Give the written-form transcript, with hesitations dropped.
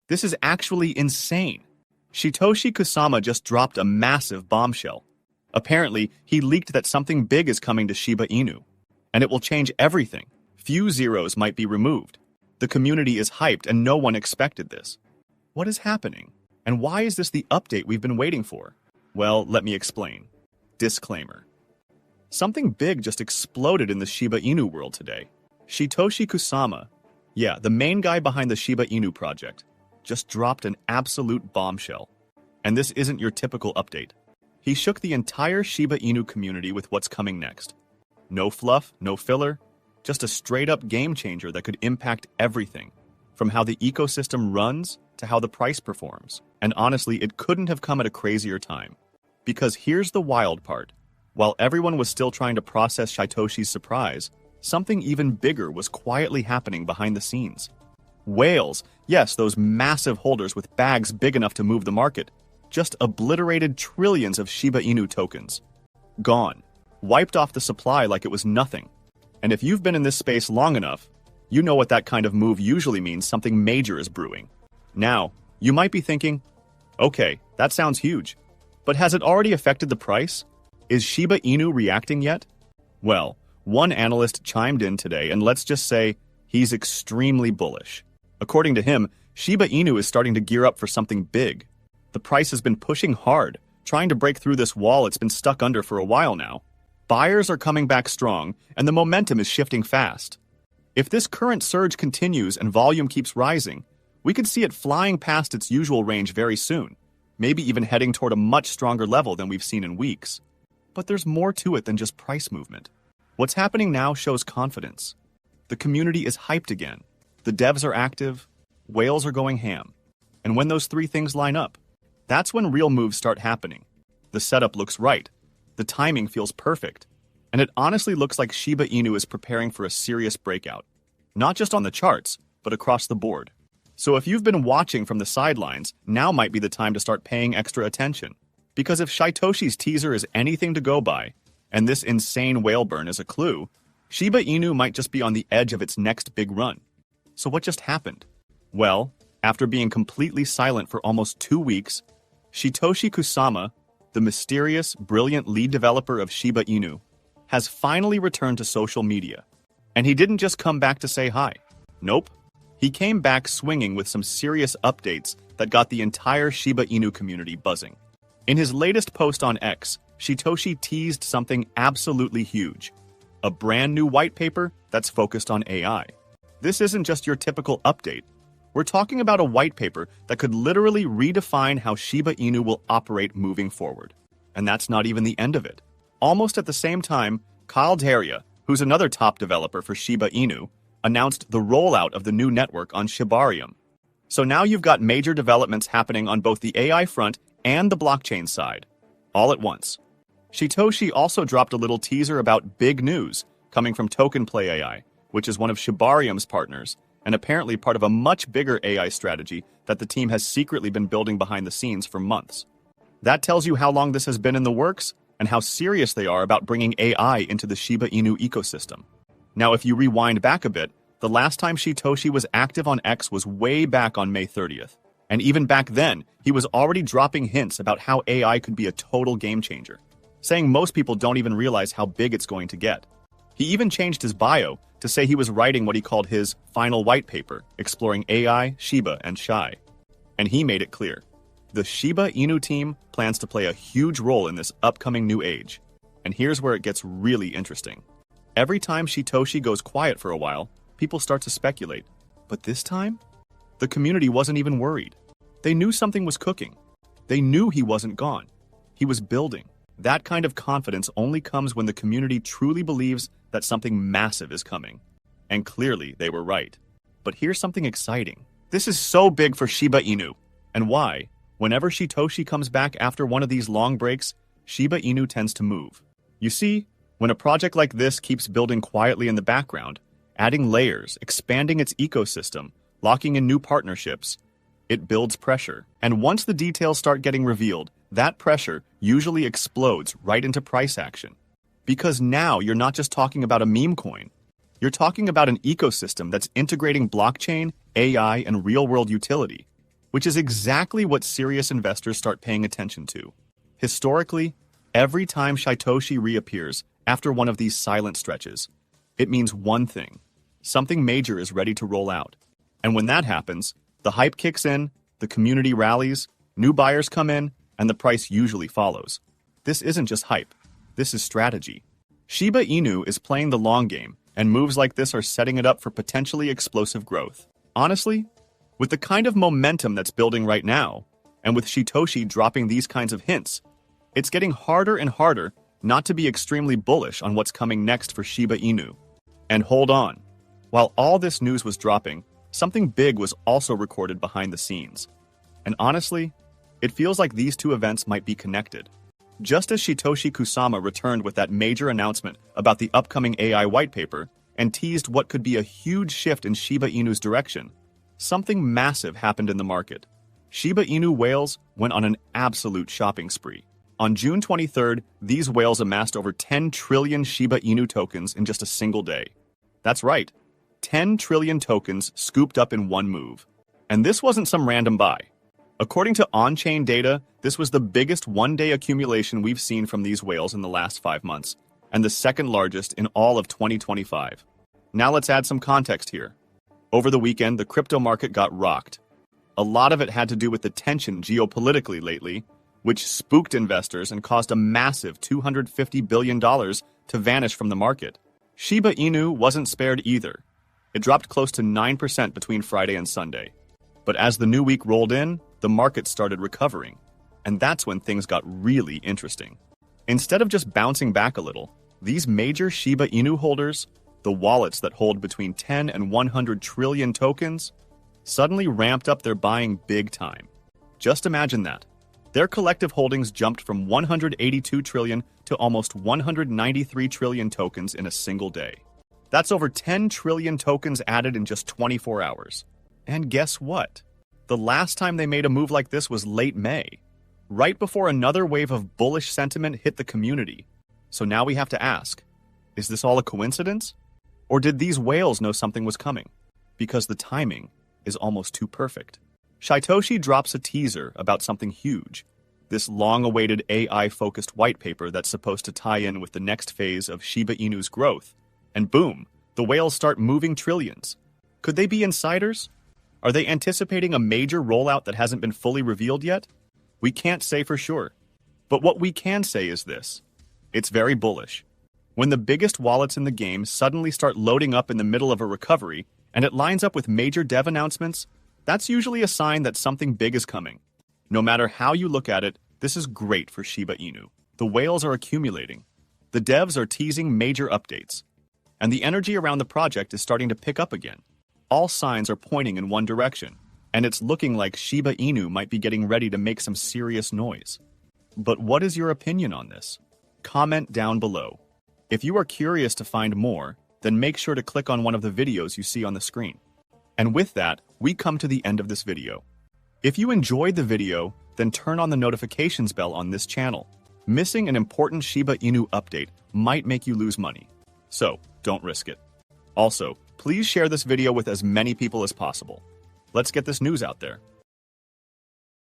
This is actually insane. Shytoshi Kusama just dropped a massive bombshell. Apparently, he leaked that something big is coming to Shiba Inu, and it will change everything. Few zeros might be removed. The community is hyped and no one expected this. What is happening? And why is this the update we've been waiting for? Well, let me explain. Disclaimer. Something big just exploded in the Shiba Inu world today. Shytoshi Kusama, the main guy behind the Shiba Inu project, just dropped an absolute bombshell. And this isn't your typical update. He shook the entire Shiba Inu community with what's coming next. No fluff, no filler, just a straight-up game changer that could impact everything, from how the ecosystem runs to how the price performs. And honestly, it couldn't have come at a crazier time. Because here's the wild part. While everyone was still trying to process Shytoshi's surprise, something even bigger was quietly happening behind the scenes. Whales, yes, those massive holders with bags big enough to move the market, just obliterated trillions of Shiba Inu tokens. Gone. Wiped off the supply like it was nothing. And if you've been in this space long enough, you know what that kind of move usually means something major is brewing. Now, you might be thinking, okay, that sounds huge. But has it already affected the price? Is Shiba Inu reacting yet? Well, one analyst chimed in today, and let's just say he's extremely bullish. According to him, Shiba Inu is starting to gear up for something big. The price has been pushing hard, trying to break through this wall it's been stuck under for a while now. Buyers are coming back strong, and the momentum is shifting fast. If this current surge continues and volume keeps rising, we could see it flying past its usual range very soon, maybe even heading toward a much stronger level than we've seen in weeks. But there's more to it than just price movement. What's happening now shows confidence. The community is hyped again. The devs are active, whales are going ham. And when those three things line up, that's when real moves start happening. The setup looks right, the timing feels perfect, and it honestly looks like Shiba Inu is preparing for a serious breakout. Not just on the charts, but across the board. So if you've been watching from the sidelines, now might be the time to start paying extra attention. Because if Shytoshi's teaser is anything to go by, and this insane whale burn is a clue, Shiba Inu might just be on the edge of its next big run. So what just happened? Well, after being completely silent for almost 2 weeks, Shytoshi Kusama, the mysterious, brilliant lead developer of Shiba Inu, has finally returned to social media. And he didn't just come back to say hi. Nope. He came back swinging with some serious updates that got the entire Shiba Inu community buzzing. In his latest post on X, Shytoshi teased something absolutely huge. A brand new white paper that's focused on AI. This isn't just your typical update. We're talking about a white paper that could literally redefine how Shiba Inu will operate moving forward. And that's not even the end of it. Almost at the same time, Kyle Daria, who's another top developer for Shiba Inu, announced the rollout of the new network on Shibarium. So now you've got major developments happening on both the AI front and the blockchain side, all at once. Shytoshi also dropped a little teaser about big news coming from Token Play AI, which is one of Shibarium's partners, and apparently part of a much bigger AI strategy that the team has secretly been building behind the scenes for months. That tells you how long this has been in the works and how serious they are about bringing AI into the Shiba Inu ecosystem. Now, if you rewind back a bit, the last time Shytoshi was active on X was way back on May 30th. And even back then, he was already dropping hints about how AI could be a total game changer, saying most people don't even realize how big it's going to get. He even changed his bio to say he was writing what he called his final white paper, exploring AI, Shiba, and Shy. And he made it clear. The Shiba Inu team plans to play a huge role in this upcoming new age. And here's where it gets really interesting. Every time Shytoshi goes quiet for a while, people start to speculate. But this time, the community wasn't even worried. They knew something was cooking. They knew he wasn't gone. He was building. That kind of confidence only comes when the community truly believes that something massive is coming. And clearly, they were right. But here's something exciting. This is so big for Shiba Inu. And why? Whenever Shytoshi comes back after one of these long breaks, Shiba Inu tends to move. You see, when a project like this keeps building quietly in the background, adding layers, expanding its ecosystem, locking in new partnerships, it builds pressure. And once the details start getting revealed, that pressure usually explodes right into price action. Because now you're not just talking about a meme coin. You're talking about an ecosystem that's integrating blockchain, AI, and real-world utility. which is exactly what serious investors start paying attention to. Historically, every time Shytoshi reappears after one of these silent stretches, it means one thing: something major is ready to roll out. And when that happens, the hype kicks in, the community rallies, new buyers come in, and the price usually follows. This isn't just hype. This is strategy. Shiba Inu is playing the long game, and moves like this are setting it up for potentially explosive growth. Honestly, with the kind of momentum that's building right now, and with Shytoshi dropping these kinds of hints, it's getting harder and harder not to be extremely bullish on what's coming next for Shiba Inu. And hold on. While all this news was dropping, something big was also recorded behind the scenes. And honestly, it feels like these two events might be connected. Just as Shytoshi Kusama returned with that major announcement about the upcoming AI whitepaper and teased what could be a huge shift in Shiba Inu's direction, something massive happened in the market. Shiba Inu whales went on an absolute shopping spree. On June 23rd, these whales amassed over 10 trillion Shiba Inu tokens in just a single day. That's right, 10 trillion tokens scooped up in one move. And this wasn't some random buy. According to on-chain data, this was the biggest one-day accumulation we've seen from these whales in the last 5 months, and the second largest in all of 2025. Now let's add some context here. Over the weekend, the crypto market got rocked. A lot of it had to do with the tension geopolitically lately, which spooked investors and caused a massive $250 billion to vanish from the market. Shiba Inu wasn't spared either. It dropped close to 9% between Friday and Sunday. But as the new week rolled in, the market started recovering. And that's when things got really interesting. Instead of just bouncing back a little, these major Shiba Inu holders, the wallets that hold between 10 and 100 trillion tokens, suddenly ramped up their buying big time. Just imagine that. Their collective holdings jumped from 182 trillion to almost 193 trillion tokens in a single day. That's over 10 trillion tokens added in just 24 hours. And guess what? The last time they made a move like this was late May, right before another wave of bullish sentiment hit the community. So now we have to ask, is this all a coincidence? Or did these whales know something was coming? Because the timing is almost too perfect. Shytoshi drops a teaser about something huge, this long-awaited AI-focused whitepaper that's supposed to tie in with the next phase of Shiba Inu's growth. And boom, the whales start moving trillions. Could they be insiders? Are they anticipating a major rollout that hasn't been fully revealed yet? We can't say for sure. But what we can say is this: it's very bullish. When the biggest wallets in the game suddenly start loading up in the middle of a recovery, and it lines up with major dev announcements, that's usually a sign that something big is coming. No matter how you look at it, this is great for Shiba Inu. The whales are accumulating. The devs are teasing major updates. And the energy around the project is starting to pick up again. All signs are pointing in one direction, and it's looking like Shiba Inu might be getting ready to make some serious noise. But what is your opinion on this? Comment down below. If you are curious to find more, then make sure to click on one of the videos you see on the screen. And with that, we come to the end of this video. If you enjoyed the video, then turn on the notifications bell on this channel. Missing an important Shiba Inu update might make you lose money. So, don't risk it. Also, please share this video with as many people as possible. Let's get this news out there.